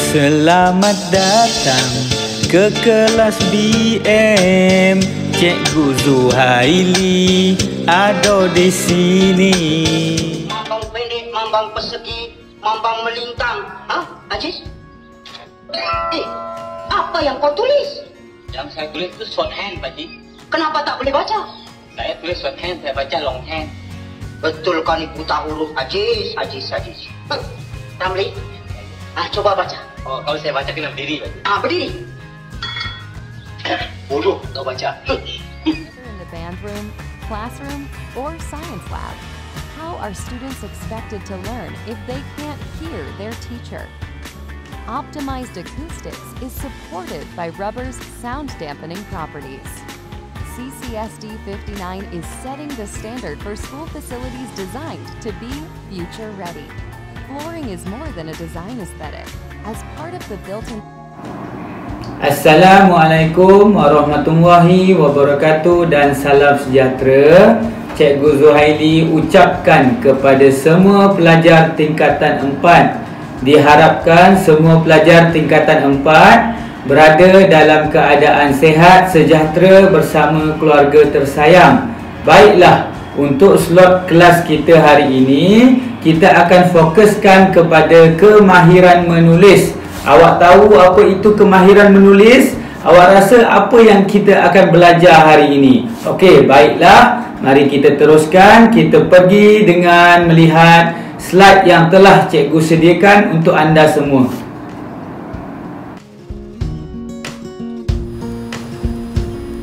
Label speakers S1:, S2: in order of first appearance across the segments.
S1: Selamat datang ke kelas BM. Cikgu Zuhaili ada di sini.
S2: Mambang pendek, mambang persegi, mambang melintang. Aziz? Apa yang kau tulis?
S3: Yang saya tulis itu shorthand, Pakcik.
S2: Kenapa tak boleh baca?
S3: Saya tulis shorthand, saya baca longhand.
S2: Betul kan ibu tak huruf Aziz. Ramli, coba baca.
S3: Oh, kalau saya baca kena berdiri, Pakcik.
S2: Berdiri.
S3: Bodoh, tak baca.
S4: In the band room, classroom, or science lab, how are students expected to learn if they can't hear their teacher? Optimized acoustics is supported by rubber's sound dampening properties. CCSD 59 is setting the standard for school facilities designed to be future ready. Flooring is more than a design aesthetic. As part of the built-in
S1: Assalamualaikum warahmatullahi wabarakatuh dan salam sejahtera. Cikgu Zuhaili ucapkan kepada semua pelajar tingkatan 4. Diharapkan semua pelajar tingkatan 4 berada dalam keadaan sehat sejahtera bersama keluarga tersayang. Baiklah, untuk slot kelas kita hari ini, kita akan fokuskan kepada kemahiran menulis. Awak tahu apa itu kemahiran menulis? Awak rasa apa yang kita akan belajar hari ini? Okey, baiklah. Mari kita teruskan. Kita pergi dengan melihat slide yang telah cikgu sediakan untuk anda semua.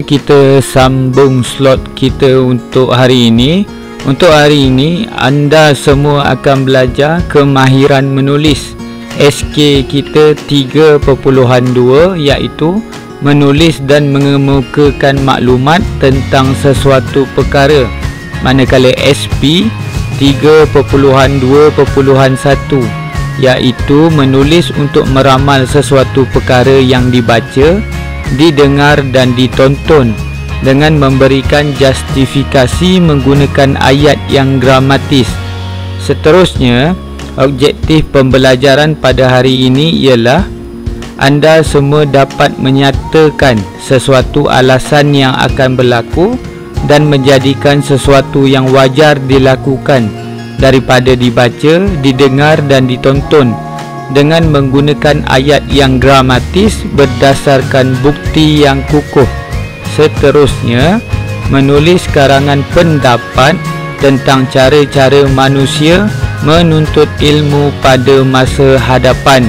S1: Kita sambung slot kita untuk hari ini. Untuk hari ini, anda semua akan belajar kemahiran menulis. SK kita 3.2 iaitu menulis dan mengemukakan maklumat tentang sesuatu perkara. Manakala SP 3.2.1 iaitu menulis untuk meramal sesuatu perkara yang dibaca, didengar dan ditonton dengan memberikan justifikasi menggunakan ayat yang gramatis. Seterusnya, objektif pembelajaran pada hari ini ialah anda semua dapat menyatakan sesuatu alasan yang akan berlaku dan menjadikan sesuatu yang wajar dilakukan daripada dibaca, didengar dan ditonton dengan menggunakan ayat yang gramatis berdasarkan bukti yang kukuh. Seterusnya, menulis karangan pendapat tentang cara-cara manusia menuntut ilmu pada masa hadapan.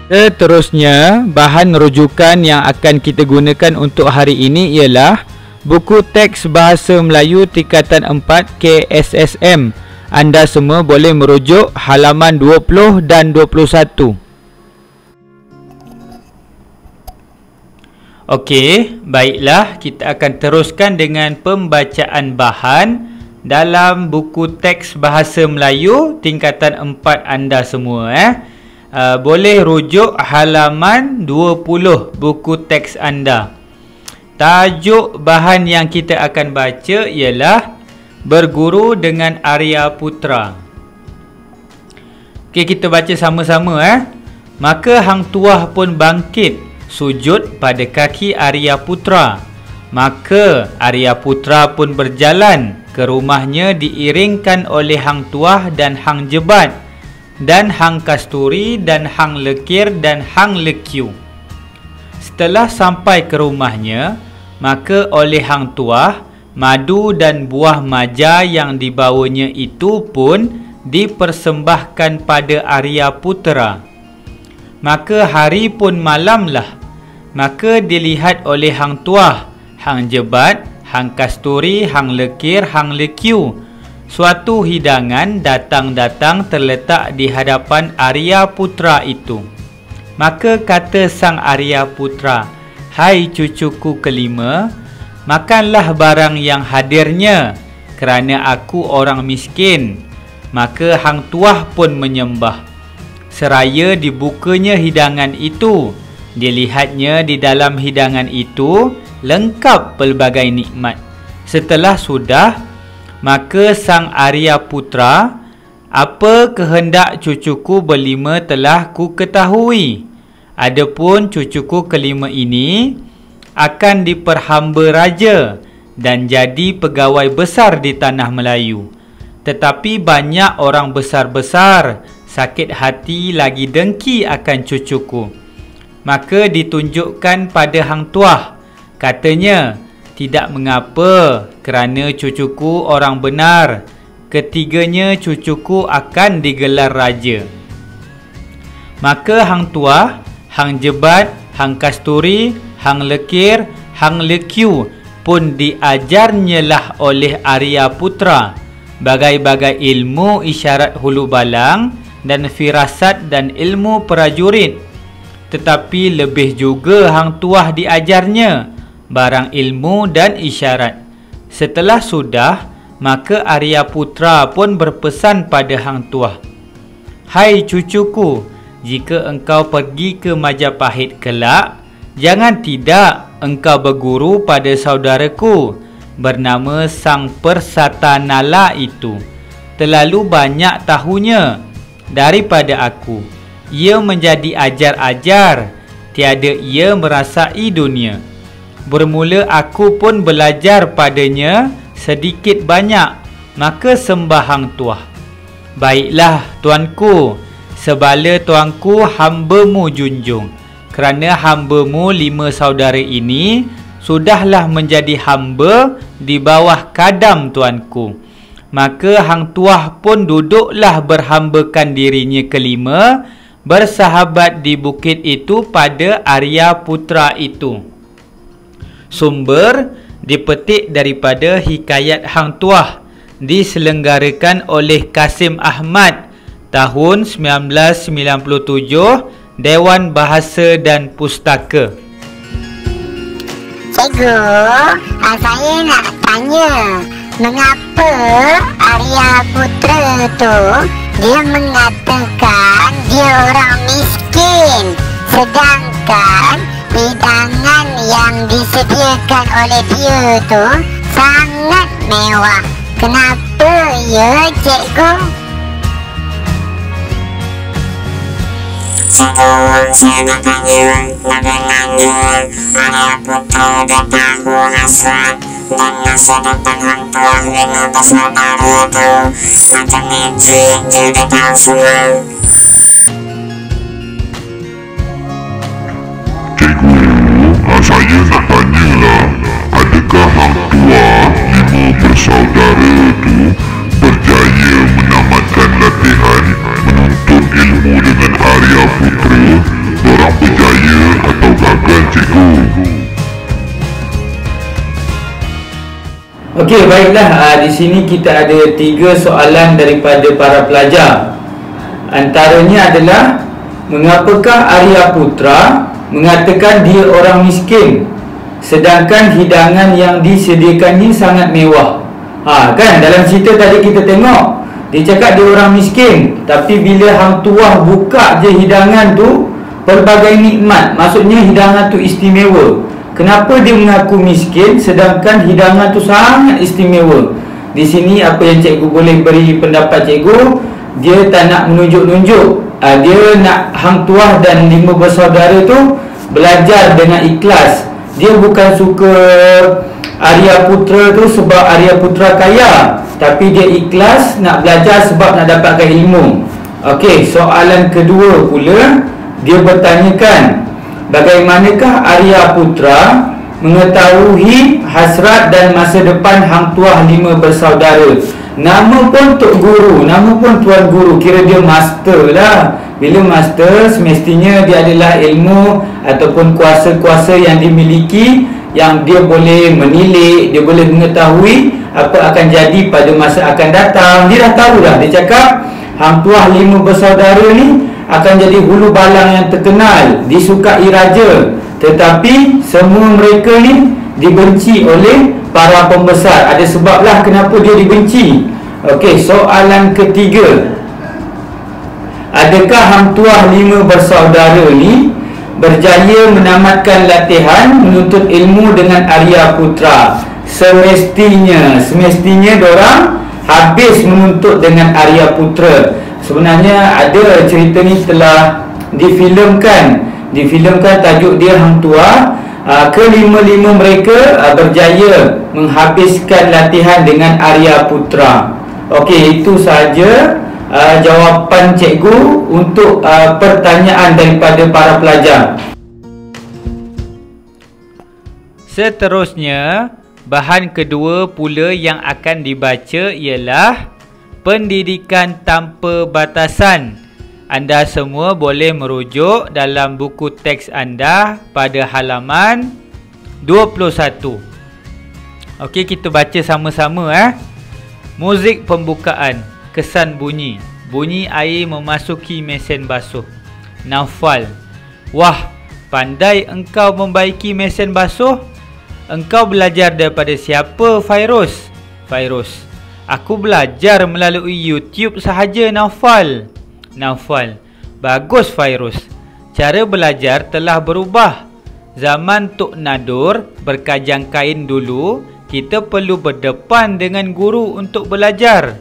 S1: Seterusnya, bahan rujukan yang akan kita gunakan untuk hari ini ialah buku teks Bahasa Melayu tingkatan 4 KSSM. Anda semua boleh merujuk halaman 20 dan 21. Okey, baiklah, kita akan teruskan dengan pembacaan bahan dalam buku teks Bahasa Melayu tingkatan 4 anda semua. Boleh rujuk halaman 20 buku teks anda. Tajuk bahan yang kita akan baca ialah Berguru dengan Arya Putra. Okey, kita baca sama-sama. Maka Hang Tuah pun bangkit, sujud pada kaki Arya Putra. Maka Arya Putra pun berjalan ke rumahnya diiringkan oleh Hang Tuah dan Hang Jebat dan Hang Kasturi dan Hang Lekir dan Hang Lekiu. Setelah sampai ke rumahnya, maka oleh Hang Tuah, madu dan buah maja yang dibawanya itu pun dipersembahkan pada Arya Putra. Maka hari pun malamlah. Maka dilihat oleh Hang Tuah, Hang Jebat, Hang Kasturi, Hang Lekir, Hang Lekiu, suatu hidangan datang-datang terletak di hadapan Arya Putra itu. Maka kata sang Arya Putra, "Hai cucuku kelima, makanlah barang yang hadirnya, kerana aku orang miskin." Maka Hang Tuah pun menyembah. Seraya dibukanya hidangan itu, dilihatnya di dalam hidangan itu lengkap pelbagai nikmat. Setelah sudah, maka sang Arya Putra Apa kehendak cucuku berlima telah ku ketahui. Adapun cucuku kelima ini akan diperhamba raja dan jadi pegawai besar di tanah Melayu. Tetapi banyak orang besar-besar sakit hati lagi dengki akan cucuku. Maka ditunjukkan pada Hang Tuah. Katanya, tidak mengapa kerana cucuku orang benar. Ketiganya cucuku akan digelar raja. Maka Hang Tuah, Hang Jebat, Hang Kasturi, Hang Lekir, Hang Lekiu pun diajarnyalah oleh Arya Putra bagai-bagai ilmu isyarat hulu balang dan firasat dan ilmu prajurit. Tetapi lebih juga Hang Tuah diajarnya barang ilmu dan isyarat. Setelah sudah, maka Arya Putra pun berpesan pada Hang Tuah, "Hai cucuku, jika engkau pergi ke Majapahit kelak, jangan tidak engkau berguru pada saudaraku bernama Sang Persata Nala itu. Terlalu banyak tahunya daripada aku. Ia menjadi ajar-ajar, tiada ia merasai dunia. Bermula aku pun belajar padanya sedikit banyak, maka sembah Hang Tuah." "Baiklah tuanku, sebala tuanku hamba-Mu junjung. Kerana hamba-Mu 5 saudara ini sudahlah menjadi hamba di bawah kadam tuanku." Maka Hang Tuah pun duduklah berhambakan dirinya kelima bersahabat di bukit itu pada Arya Putra itu. Sumber dipetik daripada Hikayat Hang Tuah, diselenggarakan oleh Kasim Ahmad tahun 1997, Dewan Bahasa dan Pustaka.
S5: Cikgu, saya nak tanya, mengapa Arya Putra tu dia mengatakan dia orang miskin, sedangkan hidangan yang disediakan oleh dia tu sangat mewah. Kenapa ya, cikgu?
S6: Cikgu, saya nak tanya bagaimana Arya Putra datang buang hasrat dan masa depan Hang Tuah 5 bersaudara tu. Macam magic dia datang semua.
S7: Saya nak tanyalah, adakah Hang Tuah 5 bersaudara tu berjaya menamatkan latihan menuntut ilmu dengan Arya Putra? Orang berjaya atau gagal, cikgu?
S1: Okey, baiklah. Di sini kita ada 3 soalan daripada para pelajar. Antaranya adalah, mengapakah Arya Putra mengatakan dia orang miskin sedangkan hidangan yang disediakannya sangat mewah? Kan dalam cerita tadi kita tengok dia cakap dia orang miskin, tapi bila Hang Tuah buka je hidangan tu, pelbagai nikmat, maksudnya hidangan tu istimewa. Kenapa dia mengaku miskin sedangkan hidangan tu sangat istimewa? Di sini apa yang cikgu boleh beri pendapat cikgu, dia tak nak menunjuk-nunjuk. Dia nak Hang Tuah dan 5 bersaudara tu belajar dengan ikhlas. Dia bukan suka Arya Putra tu sebab Arya Putra kaya, tapi dia ikhlas nak belajar sebab nak dapatkan ilmu. Okey, soalan kedua pula, dia bertanyakan, bagaimanakah Arya Putra mengetahui hasrat dan masa depan Hang Tuah 5 bersaudara? Nama pun Tok Guru, nama pun Tuan Guru, kira dia master lah. Bila master, semestinya dia adalah ilmu ataupun kuasa-kuasa yang dimiliki, yang dia boleh menilik, dia boleh mengetahui apa akan jadi pada masa akan datang. Dia dah tahu dah. Dia cakap Hang Tuah 5 bersaudara ni akan jadi hulu balang yang terkenal, disukai raja. Tetapi semua mereka ni dibenci oleh para pembesar. Ada sebablah kenapa dia dibenci. Okey, soalan ketiga, adakah Hang Tuah 5 bersaudara ni berjaya menamatkan latihan menuntut ilmu dengan Arya Putra? Semestinya diorang habis menuntut dengan Arya Putra. Sebenarnya ada cerita ni telah difilmkan tajuk dia Hang Tuah. Kelima-lima mereka berjaya menghabiskan latihan dengan Arya Putra. Okey, itu sahaja jawapan cikgu untuk pertanyaan daripada para pelajar. Seterusnya, bahan kedua pula yang akan dibaca ialah pendidikan tanpa batasan. Anda semua boleh merujuk dalam buku teks anda pada halaman 21. Okey, kita baca sama-sama. Muzik pembukaan, kesan bunyi. Bunyi air memasuki mesin basuh. Naufal: wah, pandai engkau membaiki mesin basuh. Engkau belajar daripada siapa, Fairuz? Fairuz: aku belajar melalui YouTube sahaja, Naufal. Naufal: bagus, Fairuz. Cara belajar telah berubah. Zaman Tok Nadur berkajang kain dulu, kita perlu berdepan dengan guru untuk belajar.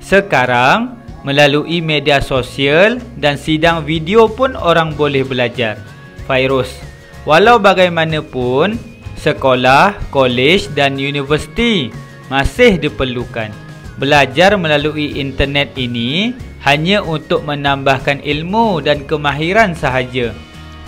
S1: Sekarang, melalui media sosial dan sidang video pun orang boleh belajar. Fairuz: walau bagaimanapun, sekolah, kolej dan universiti masih diperlukan. Belajar melalui internet ini hanya untuk menambahkan ilmu dan kemahiran sahaja.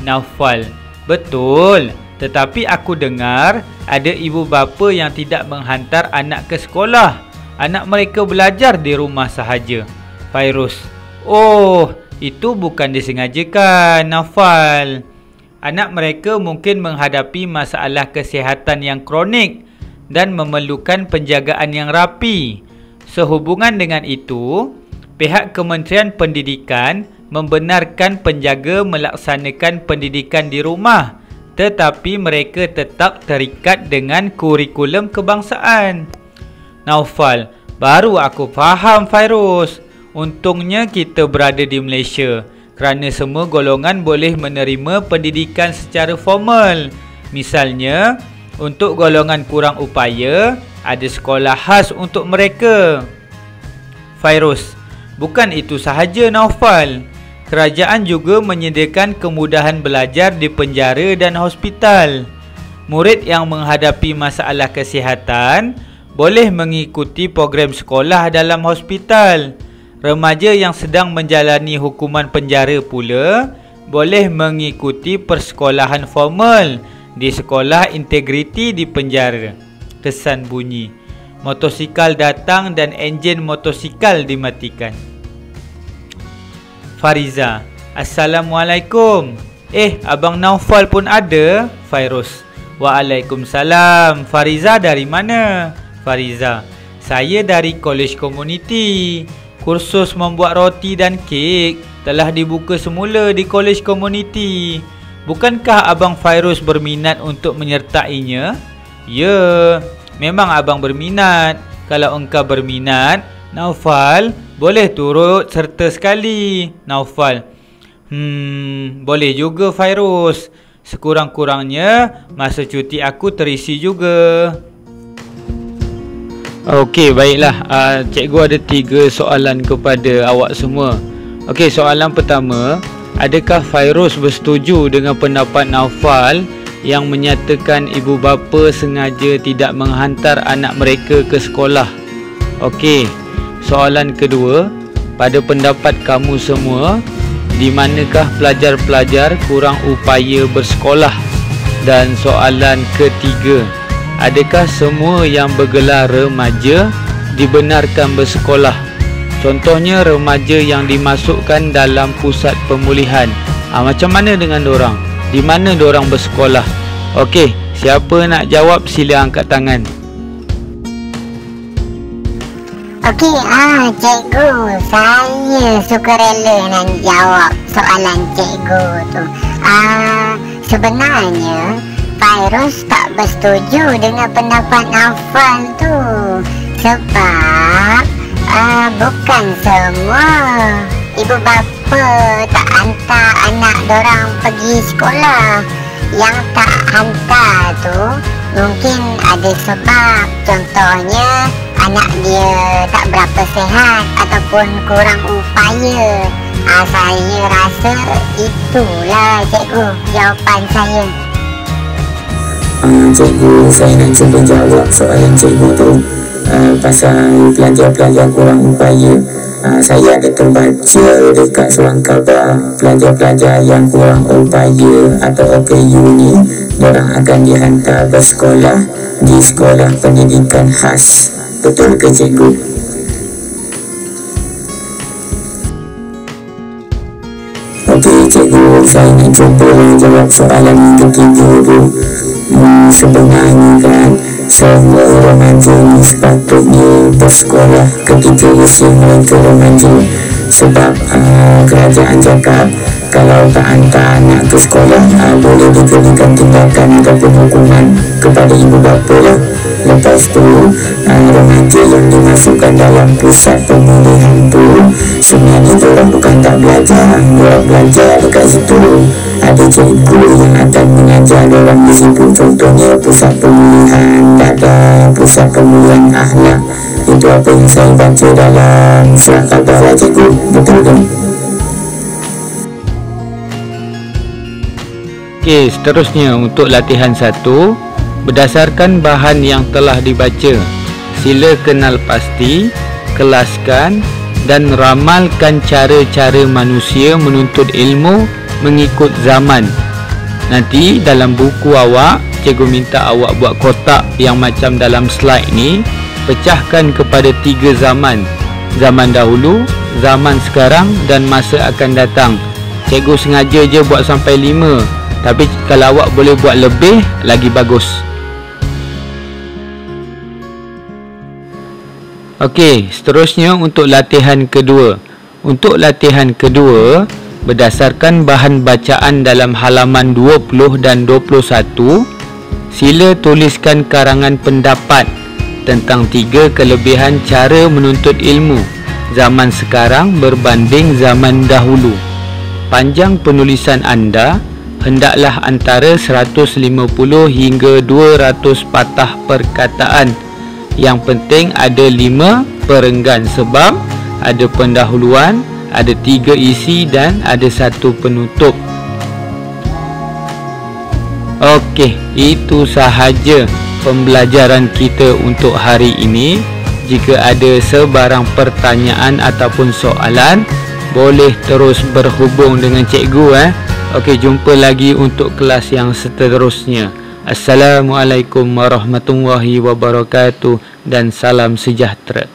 S1: Naufal: betul, tetapi aku dengar ada ibu bapa yang tidak menghantar anak ke sekolah. Anak mereka belajar di rumah sahaja. Fairuz: oh, itu bukan disengajakan, Naufal. Anak mereka mungkin menghadapi masalah kesihatan yang kronik dan memerlukan penjagaan yang rapi. Sehubungan dengan itu, pihak Kementerian Pendidikan membenarkan penjaga melaksanakan pendidikan di rumah, tetapi mereka tetap terikat dengan kurikulum kebangsaan. Naufal: baru aku faham, Fairuz. Untungnya kita berada di Malaysia, kerana semua golongan boleh menerima pendidikan secara formal. Misalnya, untuk golongan kurang upaya, ada sekolah khas untuk mereka. Fairuz: bukan itu sahaja, Naufal. Kerajaan juga menyediakan kemudahan belajar di penjara dan hospital. Murid yang menghadapi masalah kesihatan boleh mengikuti program sekolah dalam hospital. Remaja yang sedang menjalani hukuman penjara pula boleh mengikuti persekolahan formal di sekolah integriti di penjara. Kesan bunyi: motosikal datang dan enjin motosikal dimatikan. Fariza: assalamualaikum. Abang Naufal pun ada? Fairuz: waalaikumsalam. Fariza dari mana? Fariza: saya dari kolej komuniti. Kursus membuat roti dan kek telah dibuka semula di kolej komuniti. Bukankah Abang Fairuz berminat untuk menyertainya? Ya, memang abang berminat. Kalau engkau berminat, Naufal, boleh turut serta sekali. Naufal: boleh juga, Fairuz. Sekurang-kurangnya masa cuti aku terisi juga. Okey, baiklah. Cikgu ada 3 soalan kepada awak semua. Okey, soalan pertama, adakah Fairuz bersetuju dengan pendapat Naufal yang menyatakan ibu bapa sengaja tidak menghantar anak mereka ke sekolah? Okey, soalan kedua, pada pendapat kamu semua, di manakah pelajar-pelajar kurang upaya bersekolah? Dan soalan ketiga, adakah semua yang bergelar remaja dibenarkan bersekolah? Contohnya remaja yang dimasukkan dalam pusat pemulihan. Macam mana dengan dorang? Di mana dorang bersekolah? Okey, siapa nak jawab sila angkat tangan.
S5: Okey, cikgu, saya sukarela nak jawab soalan cikgu tu. Sebenarnya Fairuz tak bersetuju dengan pendapat Naufal tu. Sebab bukan semua ibu bapa tak hantar anak dorang pergi sekolah. Yang tak hantar tu Mungkin ada sebab, contohnya anak dia tak berapa sihat ataupun kurang upaya. Saya rasa itulah cikgu jawapan saya.
S6: Cikgu, saya nak cuba jawab soalan cikgu tu pasal pelajar-pelajar kurang upaya. Saya ada terbaca dekat surat khabar pelajar-pelajar yang kurang upaya atau OKU ni, diorang akan dihantar bersekolah di sekolah pendidikan khas. Betul ke cikgu? Okey cikgu, saya nak cuba jawab soalan ketiga tu. Sebenarnya kan semua remaja ni sepatutnya bersekolah ketika usia mereka remaja. Sebab kerajaan cakap kalau tak hantar anak ke sekolah boleh dikenakan tindakan ataupun hukuman kepada ibu bapa lah. Lepas tu remaja yang dimasukkan dalam pusat pemulihan tu sebenarnya diorang bukan tak belajar, diorang belajar dekat situ. Ada cikgu yang akan mengajar diorang di situ. Contohnya pusat pemulihan dada, pusat pemulihan akhlak. Itu apa yang saya baca dalam surat khabar lah cikgu. Betul kan?
S1: Okey, seterusnya untuk latihan 1, berdasarkan bahan yang telah dibaca, sila kenal pasti, kelaskan dan ramalkan cara-cara manusia menuntut ilmu mengikut zaman. Nanti dalam buku awak, cikgu minta awak buat kotak yang macam dalam slide ni, pecahkan kepada 3 zaman. Zaman dahulu, zaman sekarang dan masa akan datang. Cikgu sengaja je buat sampai 5, tapi kalau awak boleh buat lebih, lagi bagus. Okey, seterusnya untuk latihan kedua. Untuk latihan kedua, berdasarkan bahan bacaan dalam halaman 20 dan 21, sila tuliskan karangan pendapat tentang 3 kelebihan cara menuntut ilmu zaman sekarang berbanding zaman dahulu. Panjang penulisan anda hendaklah antara 150 hingga 200 patah perkataan. Yang penting ada 5 perenggan sebab ada pendahuluan, ada 3 isi dan ada 1 penutup. Okey, itu sahaja pembelajaran kita untuk hari ini. Jika ada sebarang pertanyaan ataupun soalan, boleh terus berhubung dengan cikgu. Okey, jumpa lagi untuk kelas yang seterusnya. Assalamualaikum warahmatullahi wabarakatuh dan salam sejahtera.